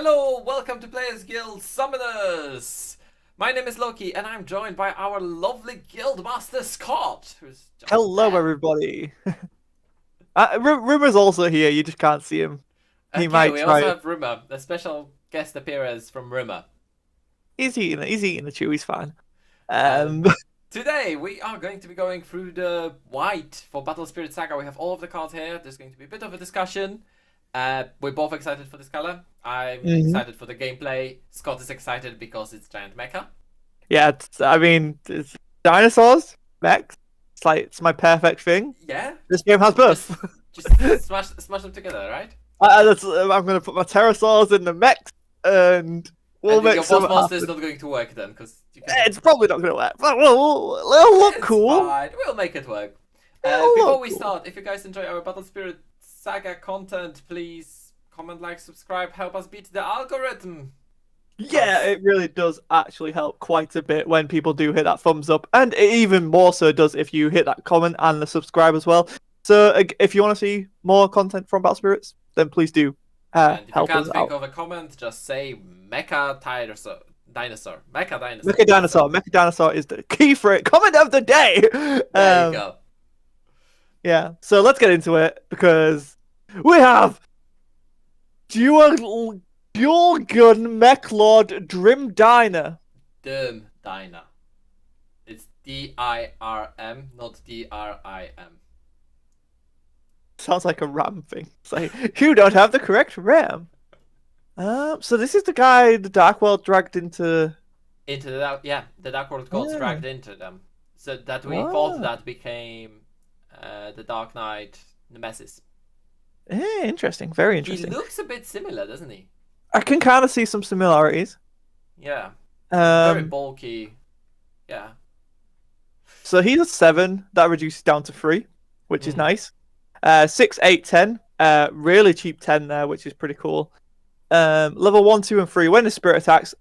Hello, welcome to Players Guild Summoners! My name is Loki, and I'm joined by our lovely guild master Scott, who's just Hello, there. everybody. Rumor's also here. You just can't see him. He Okay, might we also try. have Rumor, a special guest appearance from Rumor. He's eating the chew. He's fine. And Um, today we are going to be going through the white for Battle Spirit Saga. We have all of the cards here. There's going to be a bit of a discussion. We're both excited for this color. I'm mhm. excited for the gameplay. Scott is excited because it's giant mecha. Yeah, it's dinosaurs, mechs. It's my perfect thing. Yeah, This game has just both. just smash them together, right? I'm gonna put my pterosaurs in the mechs, and we'll And make your boss something monster is happen. not going to work then, because you cannot. It's probably not gonna work, but it'll look It's cool. fine. We'll make it work. It'll Before look we cool. start, if you guys enjoy our Battle Spirit Saga content, please comment, like, subscribe, help us beat the algorithm. Yeah, it really does actually help quite a bit when people do hit that thumbs up, and it even more so does if you hit that comment and the subscribe as well. So if you want to see more content from Battle Spirits, then please do And if you help us can't think out. of a comment, just say Mecha Dinosaur. Dinosaur. Mecha Dinosaur. Mecha That's it. Dinosaur. Mecha Dinosaur is the key for it. Comment of the day. There you Um, go. yeah. So let's get into it because we have dual gun mech lord Drim Diner. Dina. It's DIRM, not DRIM. Sounds like a RAM thing. It's like, you don't have the correct RAM. So this is the guy the Dark World dragged into. Into the the Dark World gods Yeah. dragged into them, so that we thought Wow. that became the Dark Knight Nemesis. Interesting. Very He interesting. looks a bit similar, doesn't he? I can kind of see some similarities. Yeah, he's very Um, bulky. Yeah. so he's a 7. That reduces down to 3, which is Mm. nice. 6, 8, 10. Really cheap 10 there, which is pretty cool. Level 1, 2, and 3. When the spirit attacks,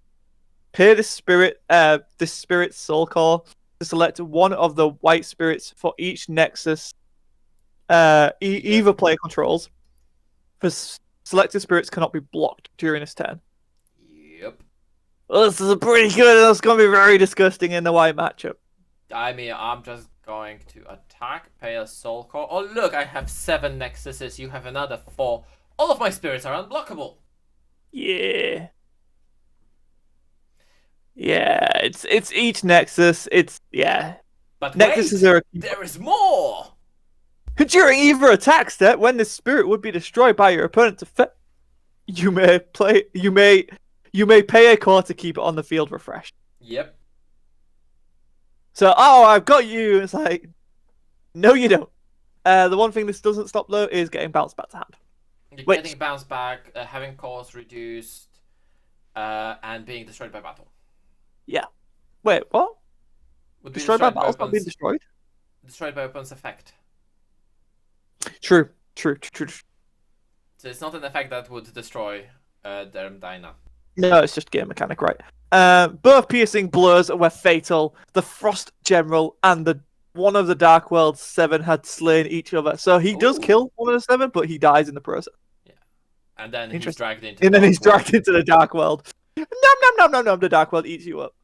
pay this spirit's soul core to select one of the white spirits for each nexus Yep. either player controls. For selected spirits cannot be blocked during this turn. Yep. Well, this is a pretty good. That's going to be very disgusting in the white matchup. I mean, I'm just going to attack, pay a soul core. Oh look, I have 7 nexuses. You have another 4. All of my spirits are unblockable. Yeah, yeah. It's each nexus. It's yeah. But Nexuses wait, are there is more. during either attack step when the spirit would be destroyed by your opponent to you may play you may pay a core to keep it on the field refreshed. Yep. So I've got you. It's like no, you don't. The one thing this doesn't stop though is getting bounced back to hand. You're Which getting bounced back, having cores reduced, and being destroyed by battle. yeah. Wait, what? Would be Destroyed by destroyed by battles not being weapons. destroyed? Destroyed by weapons effect. True. So it's not an effect that would destroy Dyna. No, it's just game mechanic, right? Both piercing blows were fatal. The Frost General and the one of the Dark World's 7 had slain each other. So he does Ooh. kill one of the 7, but he dies in the process. Yeah. And then he's Interesting. dragged into And the then he's dark world. dragged into the Dark World. Nom. The Dark World eats you up.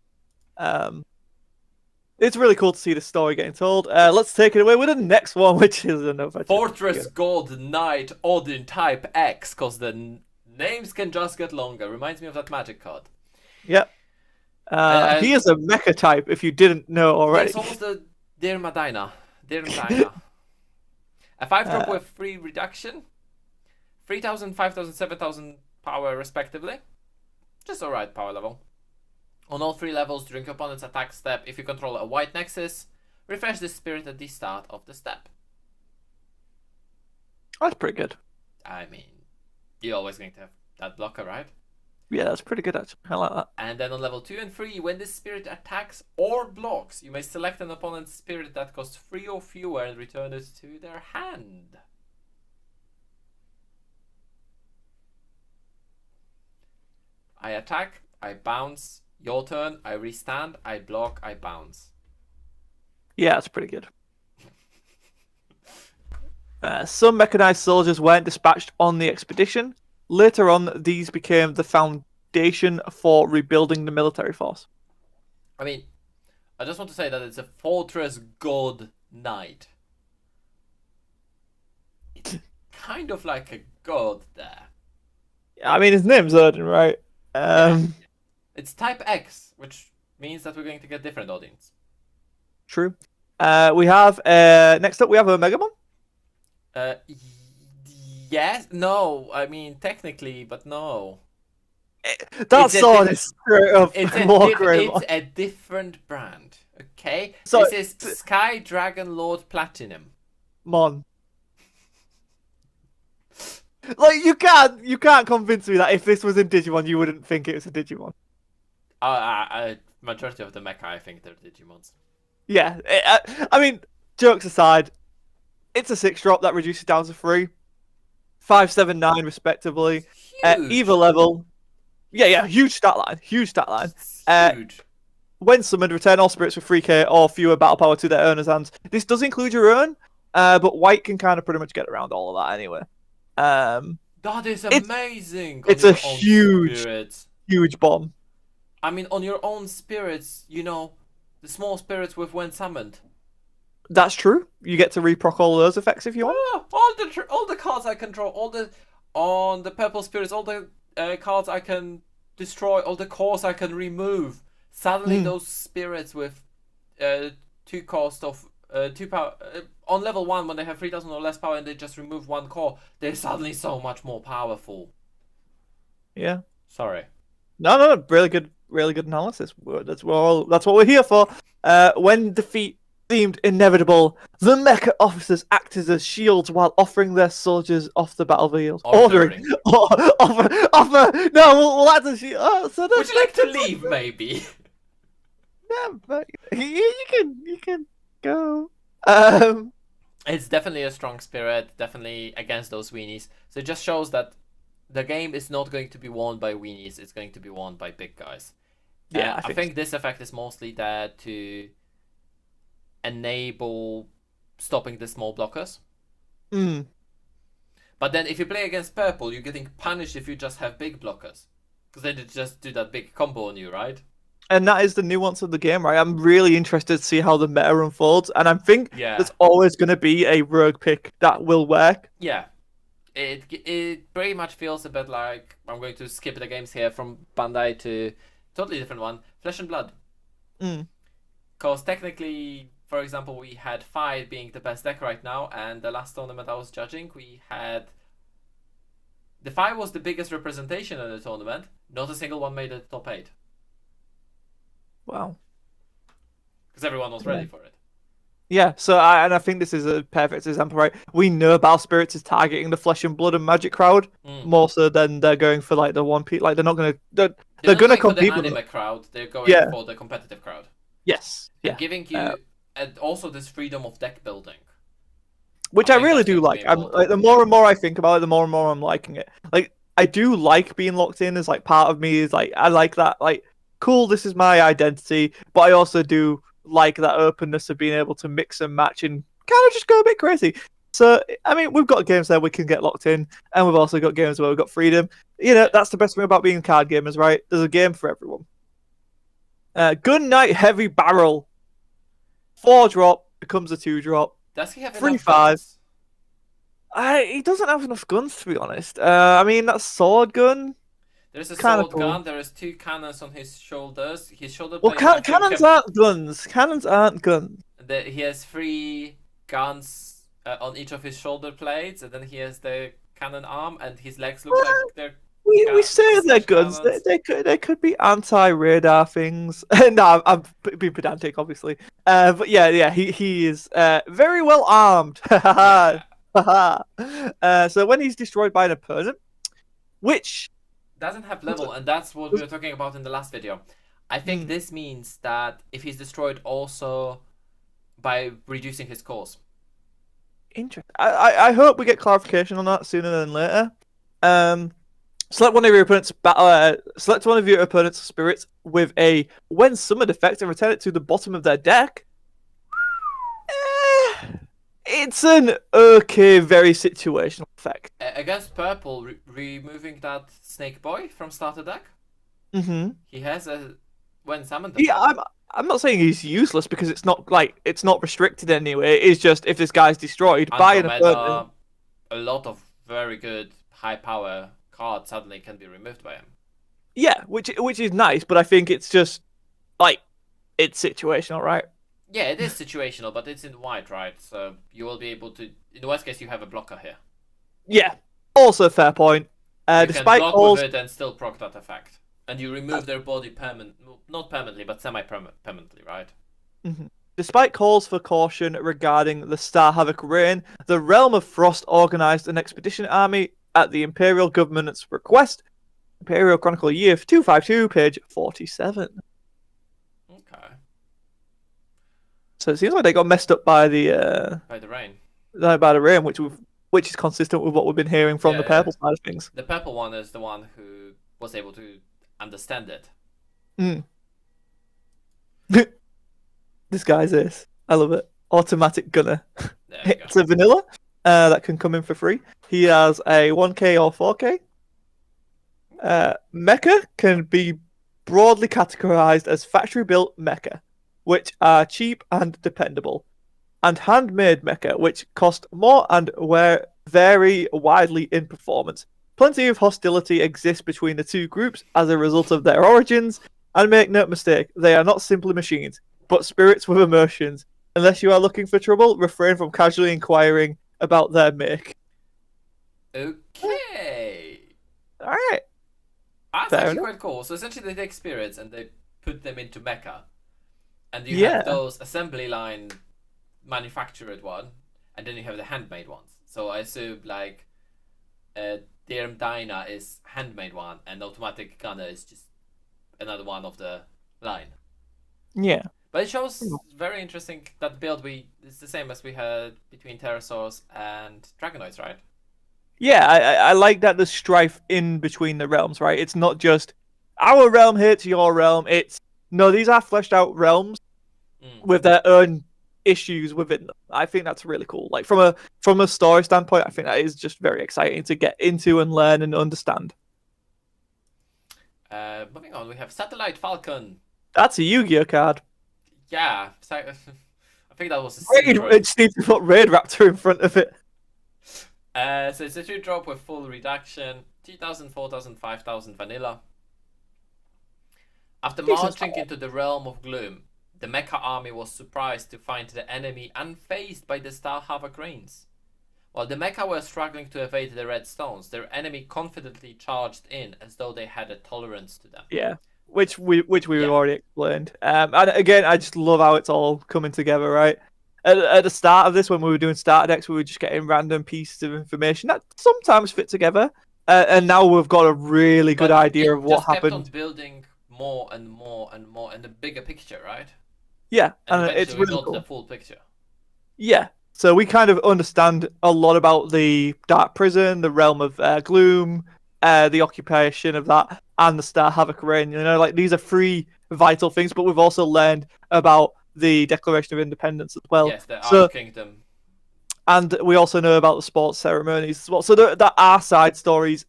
It's really cool to see the story getting told. Let's take it away with the next one, which is another Fortress God Knight Odin Type X, because the names can just get longer. Reminds me of that magic card. Yep. He is a mecha type, if you didn't know already. Yes, almost a Dirmadina. A 5-drop with 3 reduction. 3000, 5000, 7000 power respectively. Just alright power level. On all 3 levels during your opponent's attack step, if you control a white nexus, refresh this spirit at the start of the step. That's pretty good. I mean, you're always going to have that blocker, right? Yeah, that's pretty good, actually. I like that. And then on level 2 and 3, when this spirit attacks or blocks, you may select an opponent's spirit that costs 3 or fewer and return it to their hand. I attack, I bounce, your turn, I restand, I block, I bounce. Yeah, that's pretty good. Some mechanized soldiers weren't dispatched on the expedition. Later on, these became the foundation for rebuilding the military force. I mean, I just want to say that it's a Fortress God Knight. It's kind of like a god there. I mean, his name's Odin, right? Yeah. It's type X, which means that we're going to get different audience. True. We have next up we have a Megamon. Yes, no. I mean, technically, but no. That sword is straight up it's a different brand. Okay, so, this is Sky Dragon Lord Platinum. Mon. Like you can't convince me that if this was in Digimon, you wouldn't think it was a Digimon. Majority of the mecha, I think they're Digimons. Yeah, I mean, jokes aside, it's a 6-drop that reduces down to 3, 5, 7, 9 respectively. Either level. Yeah, huge stat line. Huge. When summoned, return all spirits with 3k or fewer battle power to their owner's hands. This does include your own, but white can kind of pretty much get around all of that anyway. That is amazing. It's a huge bomb. I mean, on your own spirits, you know, the small spirits with when summoned. That's true. You get to reproc all those effects if you want. All the cards I control, on the purple spirits, all the cards I can destroy, all the cores I can remove. Suddenly, those spirits with 2 cost of 2 power on level 1 when they have 3,000 or less power and they just remove 1 core, they're suddenly so much more powerful. Yeah. Sorry. No, really good analysis. That's what we're here for. When defeat seemed inevitable, the mecha officers acted as shields while offering their soldiers off the battlefield. Ordering. Offer. No, well, that's a shield. Oh, so would you like to leave, maybe? Yeah, but you can go. It's definitely a strong spirit, definitely against those weenies. So it just shows that the game is not going to be won by weenies, it's going to be won by big guys. Yeah, I think this effect is mostly there to enable stopping the small blockers. But then if you play against purple, you're getting punished if you just have big blockers. Because then they just do that big combo on you, right? And that is the nuance of the game, right? I'm really interested to see how the meta unfolds, and I think there's always going to be a rogue pick that will work. Yeah, it pretty much feels a bit like, I'm going to skip the games here from Bandai to totally different one, Flesh and Blood. Because technically, for example, we had Fight being the best deck right now, and the last tournament I was judging, we had the Fight was the biggest representation in the tournament. Not a single one made the top 8. Wow. Because everyone was ready for it. Yeah, so I think this is a perfect example, right? We know Battle Spirits is targeting the Flesh and Blood and Magic crowd more so than they're going for like the one piece. Like they're not gonna they're gonna compete for the anime crowd. They're going for the competitive crowd. Yes, and giving you and also this freedom of deck building, which I really do like. I'm like the more and more I think about it, the more and more I'm liking it. Like I do like being locked in as like part of me is like I like that like. Cool, this is my identity, but I also do like that openness of being able to mix and match and kind of just go a bit crazy. So, I mean, we've got games there we can get locked in, and we've also got games where we've got freedom. You know, that's the best thing about being card gamers, right? There's a game for everyone. Gun Knight Heavy Barrel. 4-drop becomes a 2-drop. Does he have 3/5? He doesn't have enough guns, to be honest. I mean, that sword gun. There's a sword gun. There is 2 cannons on his shoulders. His shoulder. Well, cannons aren't guns. Cannons aren't guns. He has 3 guns on each of his shoulder blades, and then he has the cannon arm, and his legs look like they're. We say they're guns. They could be anti-radar things. No, I'm being pedantic, obviously. But yeah, he is very well armed. So when he's destroyed by an opponent, which doesn't have level, and that's what we were talking about in the last video. I think this means that if he's destroyed also by reducing his cores. Interesting. I hope we get clarification on that sooner than later. Select one of your opponent's select one of your opponent's spirits with a when summoned effect and return it to the bottom of their deck. It's an okay, very situational effect. Against purple, removing that snake boy from starter deck, Mm-hmm. he has a when summoned as Yeah, well. I'm not saying he's useless because it's not like it's not restricted anyway. It's just if this guy's destroyed by an opponent. Andromeda, a lot of very good high power cards suddenly can be removed by him. Yeah, which is nice, but I think it's just like it's situational, right? Yeah, it is situational, but it's in white, right? So you will be able to. In the worst case, you have a blocker here. Yeah. Also, fair point. You can Despite block with calls, it and still proc that effect, and you remove their body not permanently, but semi-permanently, right? Mhm. Despite calls for caution regarding the Star Havoc reign, the Realm of Frost organized an expedition army at the Imperial government's request. Imperial Chronicle Year 252, page 47. Okay. So it seems like they got messed up by By the rain. by the rain, which is consistent with what we've been hearing from Yeah, the yeah. purple side of things. The purple one is the one who was able to understand it. Mm. This guy's this. I love it. Automatic gunner. There we go. It's a vanilla that can come in for free. He has a 1k or 4k. Mecha can be broadly categorized as factory built mecha, which are cheap and dependable, and handmade mecha, which cost more and vary widely in performance. Plenty of hostility exists between the two groups as a result of their origins, and make no mistake, they are not simply machines, but spirits with emotions. Unless you are looking for trouble, refrain from casually inquiring about their make. Okay. Alright, That's fair actually enough. quite cool. So essentially, they take spirits and they put them into mecha, and you have Yeah, those assembly line manufactured one, and then you have the handmade ones. So I assume like Dirm Dyna is handmade one, and Automatic Gunner is just another one of the line. yeah. But it shows very interesting that build it's the same as we had between pterosaurs and dragonoids, right? Yeah, I like that there's strife in between the realms, right? It's not just our realm hates your realm. It's no, these are fleshed out realms Mm. with their own issues within them. I think that's really cool. Like from a story standpoint, I think that is just very exciting to get into and learn and understand. Moving on, we have Satellite Falcon. That's a Yu-Gi-Oh card. Yeah, I think that was a Raid, C-trope. it just needs to put Raid Raptor in front of it. So it's a 2-drop with full reduction, 2,000, 4,000, 5,000 vanilla. After Jesus. marching into the realm of gloom, the mecha army was surprised to find the enemy unfazed by the Star Havoc rains. While the mecha were struggling to evade the red stones, their enemy confidently charged in as though they had a tolerance to them. Yeah, which we've Yeah. already explained. And again, I just love how it's all coming together, right? At the start of this, when we were doing starter decks, we were just getting random pieces of information that sometimes fit together. And now we've got a really good But idea of it what just kept on happened. building more and more and more and the bigger picture, right? Yeah, And and it's eventually we really got the cool. full picture. Yeah, so we kind of understand a lot about the Dark Prison, the Realm of Gloom, the occupation of that, and the Star Havoc Reign. You know, like these are three vital things, but we've also learned about the Declaration of Independence as well. Yes, the So, Archkingdom. and we also know about the sports ceremonies as well. So there are side stories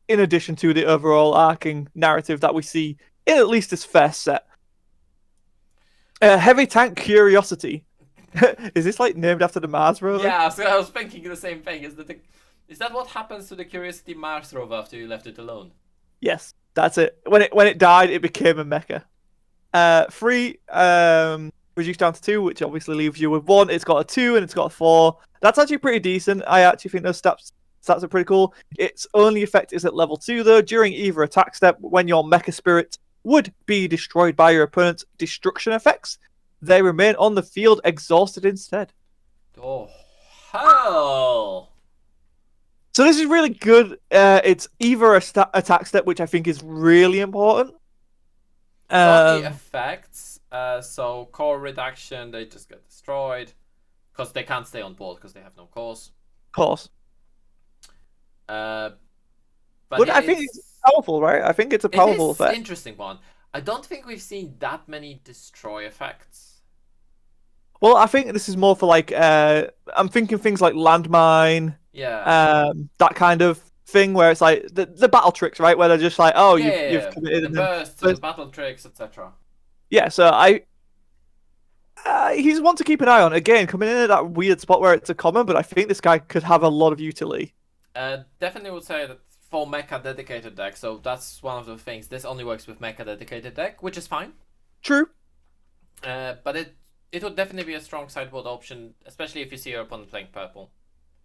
in addition to the overall arcing narrative that we see in at least this first set. Heavy Tank Curiosity. Is this like named after the Mars rover? Yeah, so I was thinking the same thing. Is that what happens to the Curiosity Mars rover after you left it alone? Yes, that's it. When it died, it became a mecha. Three reduced down to two, which obviously leaves you with one. It's got a 2 and it's got a 4. That's actually pretty decent. I actually think those stats are pretty cool. Its only effect is at level 2 though. During either attack step, when your mecha spirit would be destroyed by your opponent's destruction effects, they remain on the field exhausted instead. Oh, hell! So this is really good. It's either attack step, which I think is really important. Got the effects. So core reduction, they just get destroyed because they can't stay on board because they have no cores. Of course. But yeah, I think it's powerful, right? I think it's a powerful it is effect. interesting one. I don't think we've seen that many destroy effects. Well, I think this is more for like I'm thinking things like landmine, Yeah. that kind of thing where it's like the battle tricks, right? Where they're just like, oh, Yeah, you've yeah. committed The and then bursts, the but battle tricks, etc. yeah, so he's one to keep an eye on. Again, coming in at that weird spot where it's a common, but I think this guy could have a lot of utility. Definitely would say that for mecha dedicated deck, so that's one of the things. This only works with mecha dedicated deck, which is fine. True. But it would definitely be a strong sideboard option, especially if you see your opponent playing purple.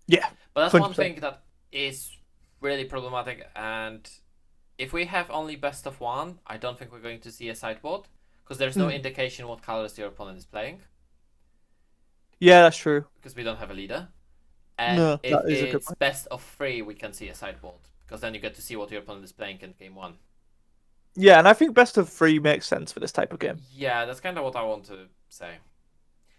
Yeah. But that's 100%. one thing that is really problematic. And if we have only best of one, I don't think we're going to see a sideboard because there's no indication what colors your opponent is playing Yeah, that's true. because we don't have a leader. And No, if that is a good it's point. best of three, we can see a sideboard because then you get to see what your opponent is playing in game one. Yeah, and I think best of three makes sense for this type of game. Yeah, that's kind of what I want to say.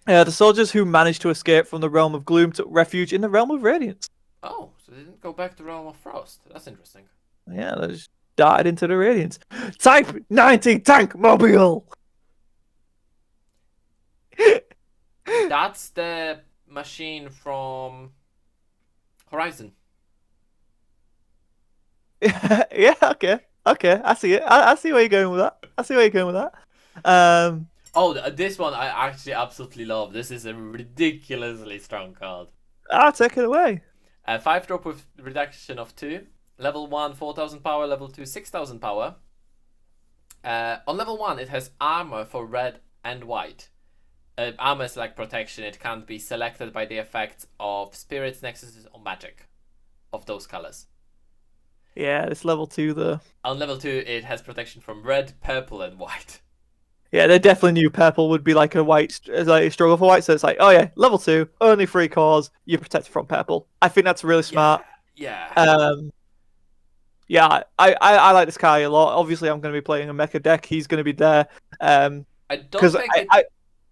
The soldiers who managed to escape from the realm of gloom took refuge in the realm of radiance. Oh, so they didn't go back to Realm of Frost. That's interesting. Yeah, they just died into the radiance. Type 90 tank mobile. That's the machine from Horizon. Yeah, okay. Okay, I see it. I see where you're going with that. I see where you're going with that. Oh, this one I actually absolutely love. This is a ridiculously strong card. I'll take it away. 5-drop with reduction of 2. Level 1, 4,000 power. Level 2, 6,000 power. On level 1, it has armor for red and white. Armor is like protection. It can't be selected by the effects of spirits, nexuses, or magic of those colors. Yeah, it's level 2 though. On level 2, it has protection from red, purple, and white. Yeah, they definitely knew purple would be like like a struggle for white. So it's like, oh yeah, level 2, only 3 cores, you're protected from purple. I think that's really smart. Yeah. Yeah, I like this guy a lot. Obviously, I'm going to be playing a mecha deck. He's going to be there. I don't 'Cause think I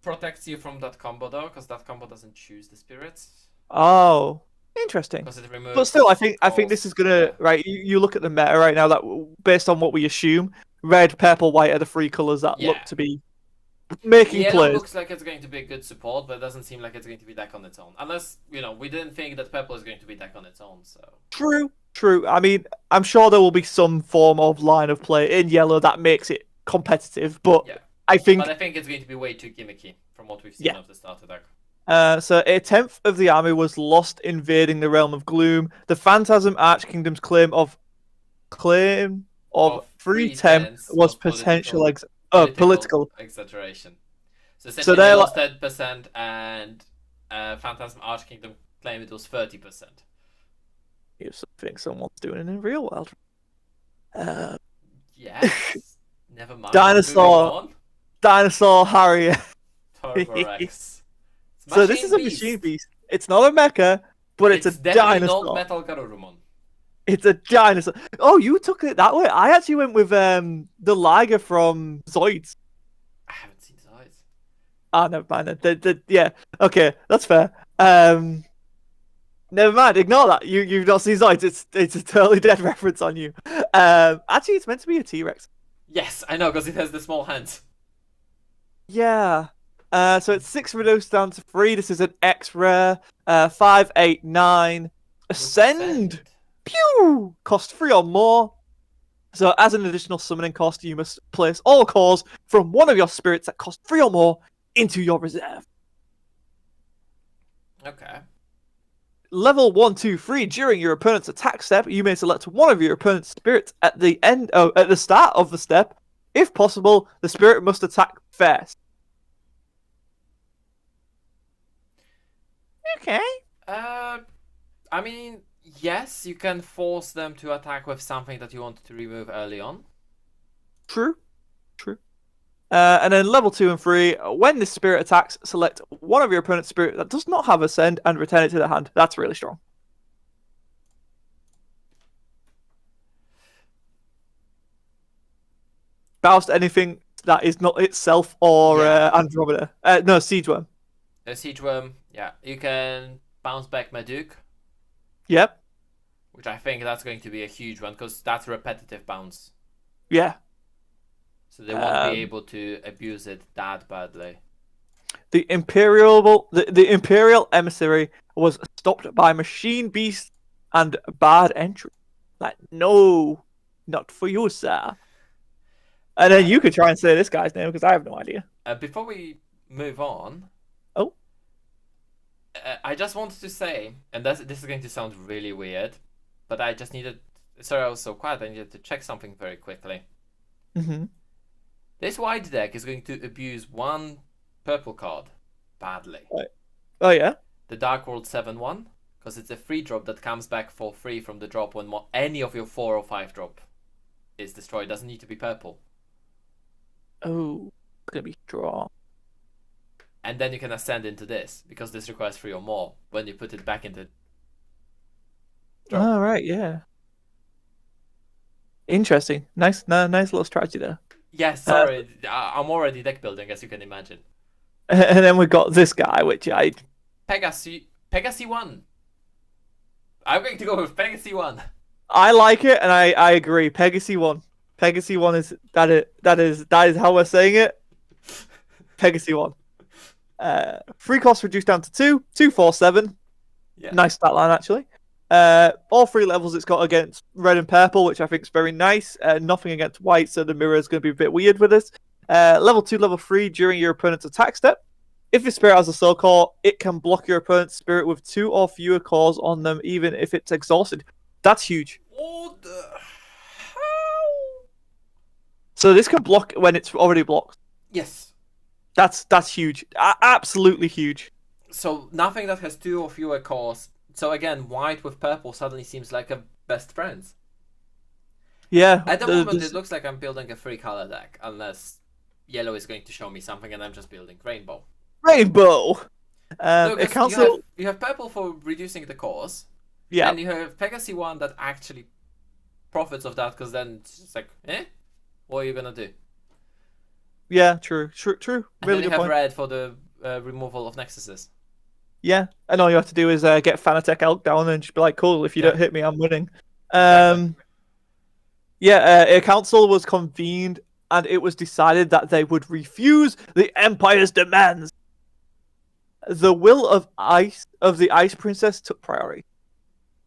protects you from that combo though, because that combo doesn't choose the spirits. oh, interesting. Because it removes. But still, I think this is gonna right. You look at the meta right now that based on what we assume, red, purple, white are the three colors that look Yeah. to be making Yellow plays. looks like it's going to be a good support, but it doesn't seem like it's going to be deck on its own. Unless, we didn't think that purple is going to be deck on its own, so. True, true. I mean, I'm sure there will be some form of line of play in yellow that makes it competitive, but Yeah. I think But I think it's going to be way too gimmicky from what we've seen Yeah. of the starter deck. So a tenth of the army was lost invading the realm of gloom. The Phantasm Archkingdom's claim of Three 3/10 was of political. exaggeration. So So essentially, they're they like, lost 10%, and Phantasm Archkingdom claimed it was 30%. you think someone's doing it in real world. Yes. Never mind. Dinosaur Harrier. Turborex. So this is a machine beast. It's not a mecha, but it's a definitely dinosaur. not Metal Garurumon. It's a dinosaur. Oh, you took it that way. I actually went with the Liger from Zoids. I haven't seen his eyes. Ah, never mind. Yeah, okay, that's fair. Never mind. Ignore that. You've not seen Zoids. It's a totally dead reference on you. Actually, it's meant to be a T-Rex. Yes, I know, because it has the small hands. Yeah. So it's 6 reduced down to 3. This is an X rare. 5, 8, 9. Ascend. Pew! Cost 3 or more. So as an additional summoning cost, you must place all cores from one of your spirits that cost 3 or more into your reserve. Okay. Level 1, 2, 3. During your opponent's attack step, you may select one of your opponent's spirits at the start of the step. If possible, the spirit must attack first. Okay. I mean, yes, you can force them to attack with something that you wanted to remove early on. True. And then level 2 and 3, when this spirit attacks, select one of your opponent's spirit that does not have Ascend and return it to the hand. That's really strong. Faust, anything that is not itself or Andromeda. No, Siege Worm. A Siege Worm, yeah. You can bounce back Maduke. Yep. Which I think that's going to be a huge one, because that's a repetitive bounce. Yeah. So they won't be able to abuse it that badly. the Imperial emissary was stopped by machine beasts and bad entry. Like, no, not for you, sir. And then you could try and say this guy's name because I have no idea. Before we move on, Oh, I just wanted to say, and this is going to sound really weird, but I just needed. Sorry, I was so quiet. I needed to check something very quickly. mm-hmm. This white deck is going to abuse one purple card badly. Oh yeah. The Dark World 7/1, because it's a free drop that comes back for free from the drop when any of your 4 or 5 drop is destroyed. It doesn't need to be purple. Oh, it's gonna be strong. And then you can ascend into this, because this requires 3 or more when you put it back into drop. Oh right, yeah. Interesting. Nice little strategy there. Yes, sorry, I'm already deck building, as you can imagine. And then we've got this guy, which Pegasi 1. I'm going to go with Pegasi 1. I like it, and I agree. Pegasi 1. Pegasi 1 is that is how we're saying it. Pegasi 1. Free cost reduced down to 2, 247. Yeah. Nice stat line actually. All 3 levels it's got against red and purple, which I think is very nice. Nothing against white, so the mirror is going to be a bit weird with this. Level 2, level 3 during your opponent's attack step. If your spirit has a soul core, it can block your opponent's spirit with 2 or fewer cores on them, even if it's exhausted. That's huge. What the hell? So this can block when it's already blocked. Yes. That's huge. Absolutely huge. So nothing that has 2 or fewer cores. So again, white with purple suddenly seems like a best friends. Yeah. At the moment, it looks like I'm building a 3-color deck, unless yellow is going to show me something and I'm just building rainbow. Rainbow. No, It cancel. you have purple for reducing the cores. Yeah. And you have Pegasi 1 that actually profits of that, because then it's just like, what are you gonna do? Yeah. True. And Really then you good have point. red for the removal of nexuses. Yeah, and all you have to do is get Fanatec Elk down and just be like, cool, if you don't hit me, I'm winning. Exactly. Yeah, a council was convened and it was decided that they would refuse the Empire's demands. The will of the Ice Princess took priority.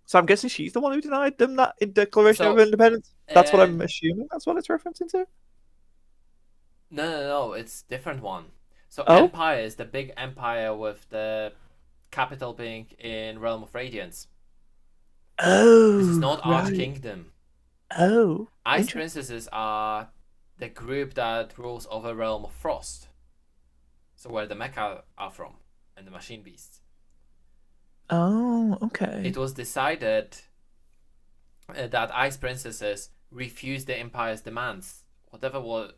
So I'm guessing she's the one who denied them that in Declaration of Independence. That's what I'm assuming. That's what it's referencing to. No, it's different one. So Oh? Empire is the big empire with the capital being in Realm of Radiance. Oh, This is not right. Archkingdom. Oh, Ice Princesses are the group that rules over Realm of Frost. So where the mecha are from, and the machine beasts. Oh, okay. It was decided that Ice Princesses refused the Empire's demands. Whatever were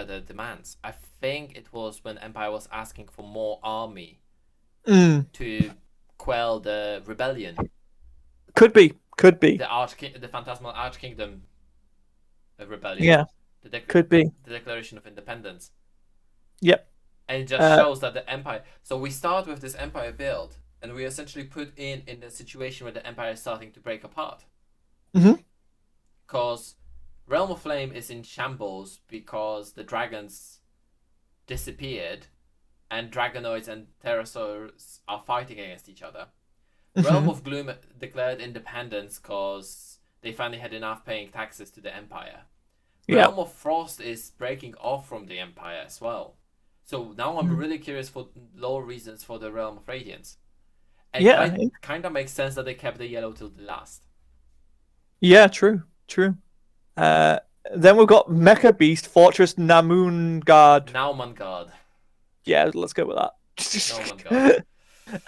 the demands. I think it was when Empire was asking for more army to quell the rebellion. Could be. The Phantasmal Archkingdom rebellion. Yeah. Could be. The Declaration of Independence. Yep. And it just shows that the Empire. So we start with this Empire build, and we essentially put in the situation where the Empire is starting to break apart. Because Realm of Flame is in shambles because the dragons disappeared, and Dragonoids and Pterosaurs are fighting against each other. Realm of Gloom declared independence because they finally had enough paying taxes to the Empire. Realm of Frost is breaking off from the Empire as well. So now I'm really curious for lore reasons for the Realm of Radiance. And it kind of makes sense that they kept the yellow till the last. Yeah, true. Then we've got Mecha Beast Fortress Namungard. Naumangard. Yeah, let's go with that. Naumangard.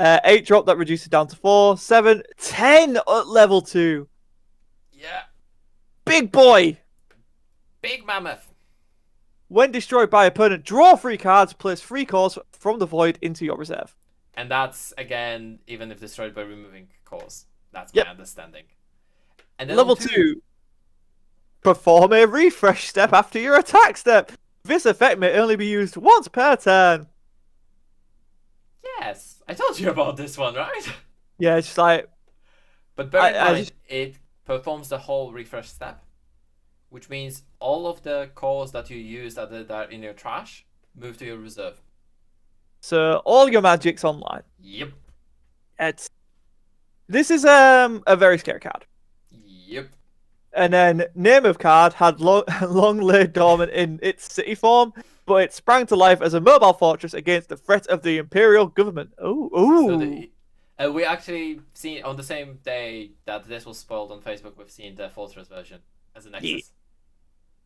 8 drop that reduces down to 4, 7, 10 at level 2. Yeah. Big boy. Big mammoth. When destroyed by opponent, draw 3 cards, place 3 cores from the void into your reserve. And that's, again, even if destroyed by removing cores. That's my understanding. And then level 2. Perform a refresh step after your attack step. This effect may only be used once per turn. Yes, I told you about this one, right? Yeah, it's just like... But bear in mind, it performs the whole refresh step. Which means all of the cores that you use that are in your trash move to your reserve. So all your magic's online. Yep. It's This is a very scary card. Yep. And then Name of Card had long lay dormant in its city form, but it sprang to life as a mobile fortress against the threat of the Imperial government. So we actually seen on the same day that this was spoiled on Facebook. We've seen the Fortress version as a Nexus.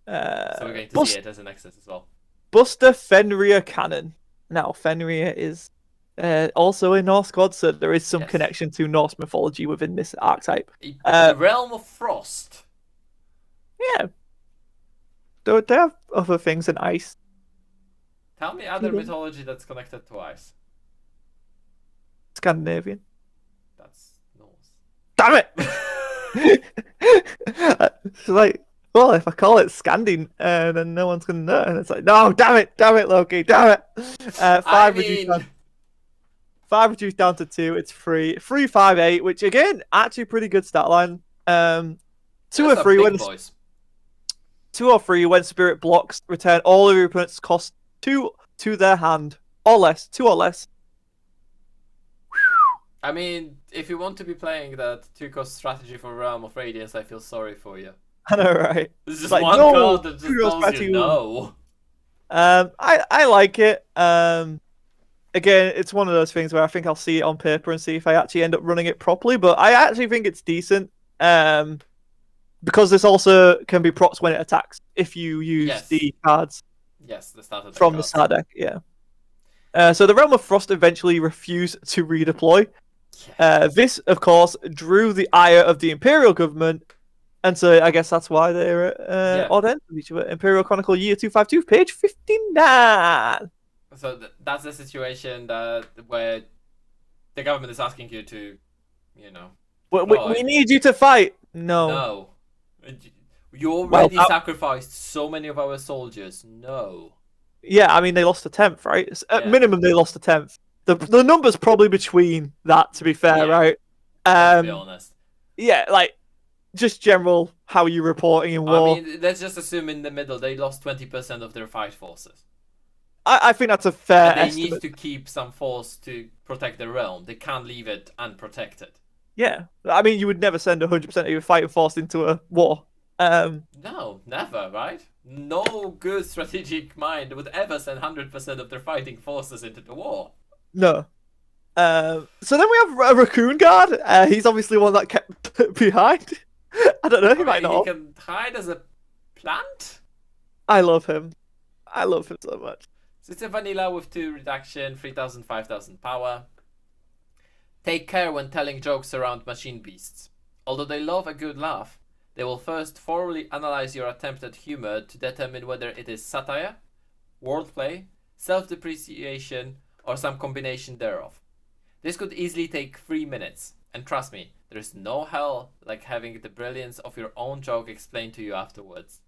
Yeah. So we're going to see it as a Nexus as well. Buster Fenrir Cannon. Now Fenrir is also a Norse god, so there is some connection to Norse mythology within this archetype. The Realm of Frost. Yeah. Do they have other things than ice? Tell me other mythology that's connected to ice. Scandinavian. That's Norse. Damn it! It's like, well, if I call it Scandin, then no one's gonna know. And it's like, no, damn it, Loki, damn it. Five reduced down to 2. It's 3, 3, 5, 8, which again, actually pretty good stat line. 2 or 3 when boys. 2 or 3 when Spirit blocks, return all of your opponent's cost 2 to their hand or less, 2 or less. I mean, if you want to be playing that 2-cost strategy for Realm of Radiance, I feel sorry for you. I know, right? This is like, one card that just tells you no. I like it. Again, it's one of those things where I think I'll see it on paper and see if I actually end up running it properly. But I actually think it's decent. Because this also can be procs when it attacks if you use the cards. Yes, the starter deck from the starter deck. Yeah. So the Realm of Frost eventually refused to redeploy. This, of course, drew the ire of the Imperial government, and so I guess that's why they're at odd ends of each other. Imperial Chronicle Year 252, page 59. So that's the situation where the government is asking you to, we need you to fight. No. You already sacrificed so many of our soldiers. No. Yeah, I mean, they lost a 10th, right? At minimum, they lost a 10th. The number's probably between that, to be fair, right? To be honest. Yeah, like, just general how you're reporting in war. I mean, let's just assume in the middle they lost 20% of their fight forces. I think that's a fair and they estimate. need to keep some force to protect the realm. They can't leave it unprotected. Yeah. I mean, you would never send 100% of your fighting force into a war. No, never, right? No good strategic mind would ever send 100% of their fighting forces into the war. No. So then we have a Raccoon Guard. He's obviously one that kept behind. I don't know, he might not. He can hide as a plant? I love him. I love him so much. So it's a vanilla with 2 reduction, 3000, 5000 power. Take care when telling jokes around machine beasts. Although they love a good laugh, they will first thoroughly analyze your attempt at humor to determine whether it is satire, wordplay, self-depreciation, or some combination thereof. This could easily take 3 minutes, and trust me, there is no hell like having the brilliance of your own joke explained to you afterwards.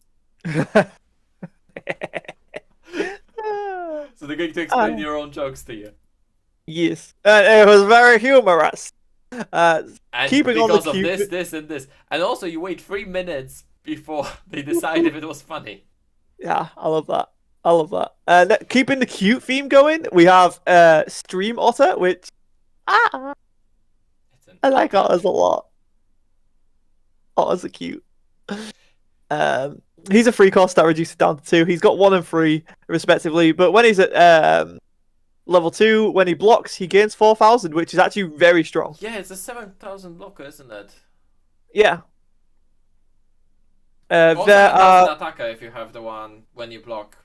So they're going to explain your own jokes to you. Yes, it was very humorous. And keeping because on the of this, and this. And also you wait 3 minutes before they decide if it was funny. Yeah, I love that. I love that. Keeping the cute theme going, we have Stream Otter, which I like otters a lot. Otters are cute. He's a 3-cost that reduces it down to 2. He's got 1 and 3 respectively, but when he's at level 2, when he blocks, he gains 4000, which is actually very strong. Yeah, it's a 7000 blocker, isn't it? Yeah. Also, there are attacker if you have the one when you block.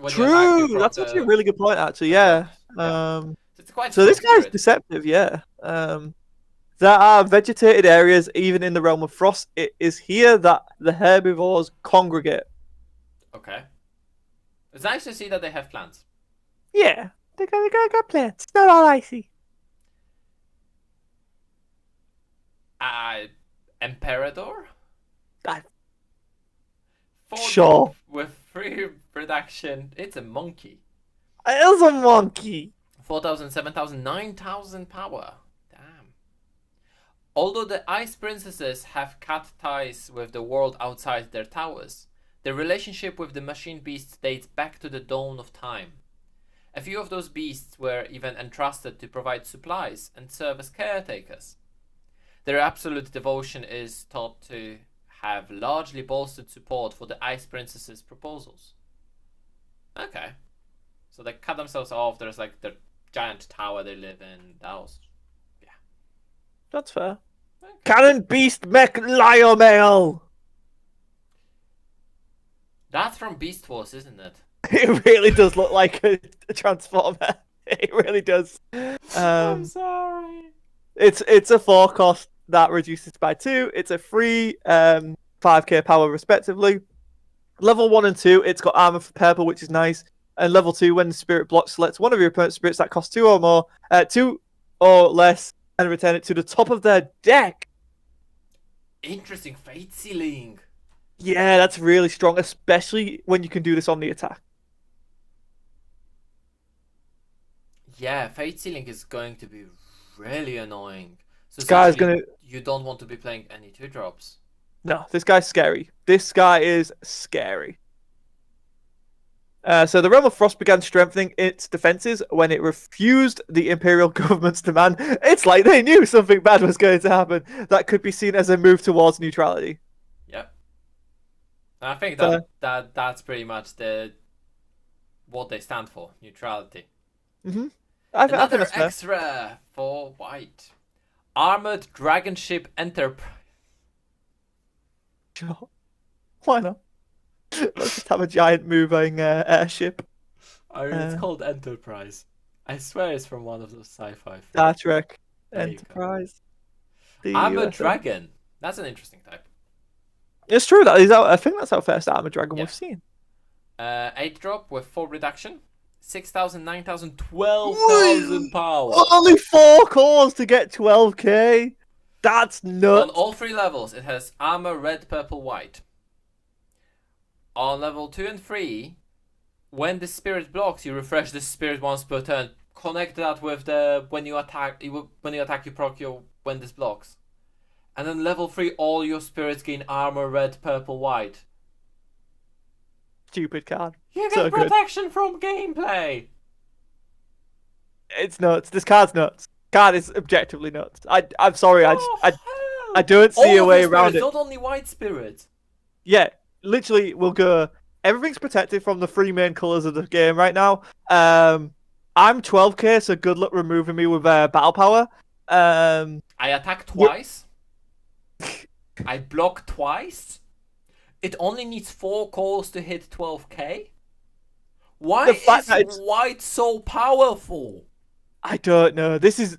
True, that's actually a really good point. Actually, yeah. It's quite so this guy's deceptive, yeah. There are vegetated areas even in the realm of frost. It is here that the herbivores congregate. Okay. It's nice to see that they have plants. Yeah, they got plants. It's not all icy. Emperador? Sure. With 3 reduction, it's a monkey. It is a monkey. 4000, 7000, 9000 power. Damn. Although the ice princesses have cut ties with the world outside their towers, their relationship with the machine beasts dates back to the dawn of time. A few of those beasts were even entrusted to provide supplies and serve as caretakers. Their absolute devotion is thought to have largely bolstered support for the Ice Princess's proposals. Okay. So they cut themselves off. There's like the giant tower they live in. That was... Yeah. That's fair. Okay. Cannon Beast Mech Lyomale! That's from Beast Wars, isn't it? It really does look like a transformer. It really does. I'm sorry. It's a 4 cost that reduces by 2. It's a free 5k power respectively. Level 1 and 2, it's got armor for purple, which is nice. And level 2, when the spirit blocks, select one of your opponent's spirits that costs 2 or more, 2 or less, and return it to the top of their deck. Interesting fate sealing. Yeah, that's really strong, especially when you can do this on the attack. Yeah, fate sealing is going to be really annoying. So This guy's essentially, gonna... you don't want to be playing any 2-drops. No, this guy's scary. This guy is scary. So the Realm of Frost began strengthening its defenses when it refused the Imperial government's demand. It's like they knew something bad was going to happen. That could be seen as a move towards neutrality. Yep. I think that's pretty much what they stand for, neutrality. Mm-hmm. Another extra for white. Armored Dragon Ship Enterprise. Sure. Why not? Let's just have a giant moving airship. I mean, it's called Enterprise. I swear it's from one of those sci-fi films. Star Trek. There you go. Enterprise. Armored Dragon. That's an interesting type. It's true. That is I think that's our first Armored Dragon Yeah. we've seen. 8-drop with 4 reduction. 6,000, 9,000, 12,000 power. Only 4 cores to get 12k. That's nuts. On all 3 levels, it has armor red, purple, white. On level 2 and 3, when the spirit blocks, you refresh the spirit once per turn. Connect that with the when you attack, you proc your when this blocks. And then level 3, all your spirits gain armor red, purple, white. Stupid card. You get So good. protection from gameplay. It's nuts. This card's nuts. Card is objectively nuts. I'm sorry. I Hell. don't see a All way of the around spirits, it. Not only white spirits. Yeah, literally, we'll go. Everything's protected from the 3 main colors of the game right now. I'm 12k, so good luck removing me with battle power. I attack twice. I block twice. It only needs 4 calls to hit 12k. Why The fact that is white so powerful? I don't know. This is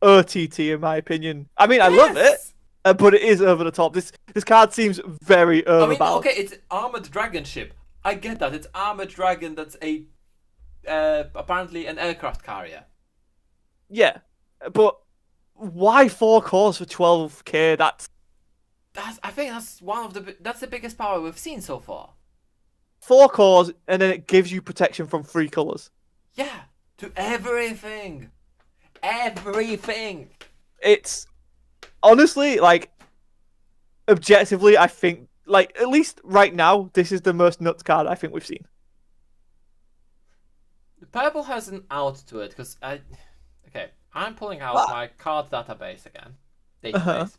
OTT in my opinion. I mean, I love it, but it is over the top. This card seems very I mean, overpowered. okay, it's armored dragon ship. I get that. It's armored dragon. That's a apparently an aircraft carrier. Yeah, but why 4 cores for 12k? I think that's the biggest power we've seen so far. 4 cores, and then it gives you protection from 3 colors. Yeah, to everything. Everything. It's honestly, like, objectively, I think, like, at least right now, this is the most nuts card I think we've seen. The purple has an out to it because I'm pulling out my card database again. Database.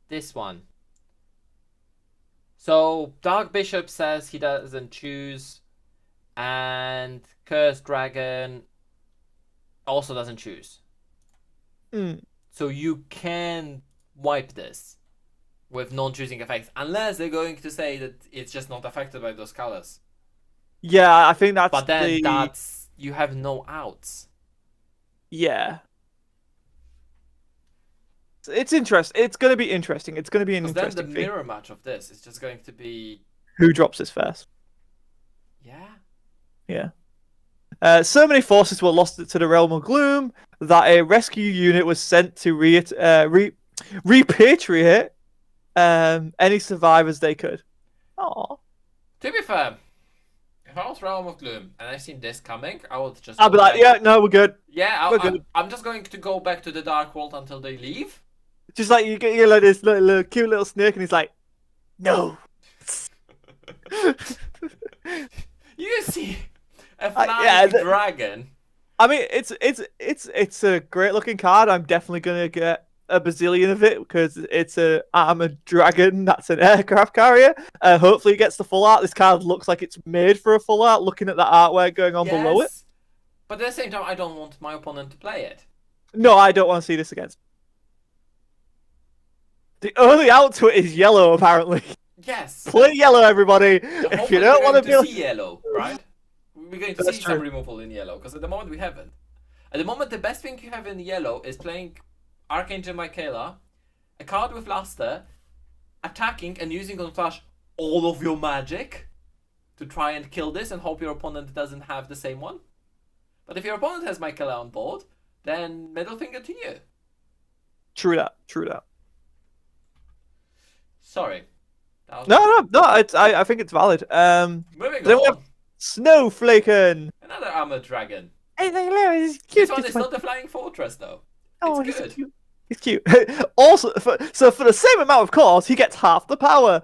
This one. So Dark Bishop says he doesn't choose, and Cursed Dragon also doesn't choose. So you can wipe this with non-choosing effects, unless they're going to say that it's just not affected by those colors. Yeah, I think that's. But then you have no outs. Yeah. It's interesting. It's going to be interesting. It's going to be an interesting Then the thing. mirror match of this is just going to be... Who drops this first? Yeah. So many forces were lost to the Realm of Gloom that a rescue unit was sent to repatriate any survivors they could. Aww. To be fair, if I was Realm of Gloom and I've seen this coming, I would just... I'll be like, yeah, no, we're good. Yeah, We're good. I'm just going to go back to the Dark World until they leave. Just like you get like this little cute little snake, and he's like, no. You see a Yeah, flying dragon. I mean, it's a great looking card. I'm definitely gonna get a bazillion of it because it's a armored dragon that's an aircraft carrier. Hopefully, it gets the full art. This card looks like it's made for a full art. Looking at the artwork going on below it. Yes, but at the same time, I don't want my opponent to play it. No, I don't want to see this against. The only out to it is yellow, apparently. Yes. Play yellow, everybody. If you don't want to be see yellow, right? We're going to That's see some true. removal in yellow because at the moment we haven't. At the moment, the best thing you have in yellow is playing Archangel Michaela, a card with Luster, attacking and using on flash all of your magic to try and kill this and hope your opponent doesn't have the same one. But if your opponent has Michaela on board, then middle finger to you. True that. True that. Sorry. No. It's I think it's valid. Moving Then we on. have Snowflaken. Another armored dragon. Hey, he's cute. This one is not the Flying Fortress though. Oh, It's he's good. cute. He's cute. Also, for the same amount of course, he gets half the power.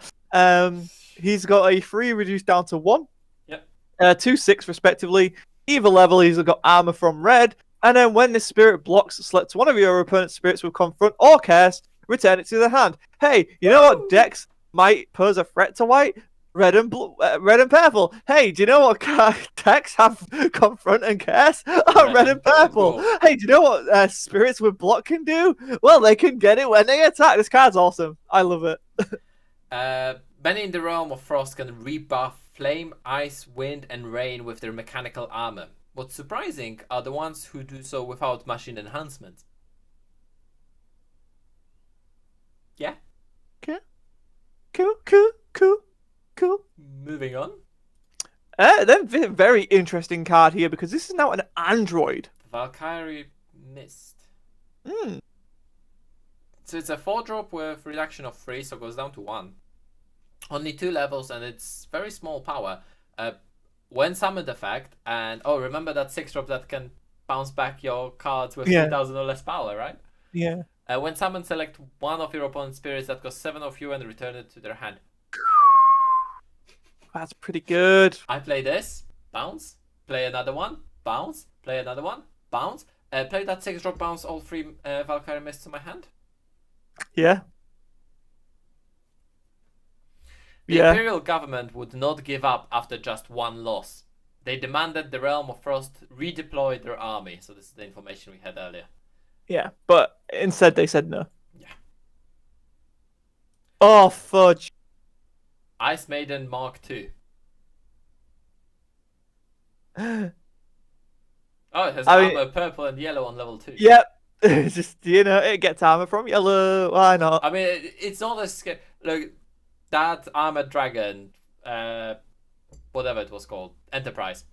He's got a 3 reduced down to 1. Yep. 2, 6 respectively. Either level, he's got armor from red. And then when this spirit blocks, select one of your opponent's spirits with confront or cast, return it to the hand. Hey, you know what decks might pose a threat to white? Red and purple. Hey, do you know what decks have confront and cast? Oh, red and purple. Cool. Hey, do you know what spirits with block can do? Well, they can get it when they attack. This card's awesome. I love it. Many in the realm of frost can rebuff flame, ice, wind, and rain with their mechanical armor. What's surprising are the ones who do so without machine enhancement. Yeah. Cool. Moving on. Then very interesting card here because this is now an android. Valkyrie Mist. Hmm. So it's a 4-drop with reduction of 3, so it goes down to 1. Only 2 levels and it's very small power. When summoned effect, and remember that 6-drop that can bounce back your cards with 3,000 or less power, right? Yeah. When summoned, select one of your opponent's spirits that costs 7 of you and return it to their hand. That's pretty good. I play this, bounce, play another one, bounce, play another one, bounce. Play that 6-drop, bounce all 3 Valkyrie Mists to my hand. Yeah. The Imperial government would not give up after just one loss. They demanded the Realm of Frost redeploy their army. So this is the information we had earlier. Yeah, but instead they said no. Yeah. Oh, fudge. Ice Maiden Mark II. Oh, it has armor purple and yellow on level 2. Yep. It's just, it gets armor from yellow. Why not? I mean, it's not as scary. Look, that armored dragon, whatever it was called, Enterprise.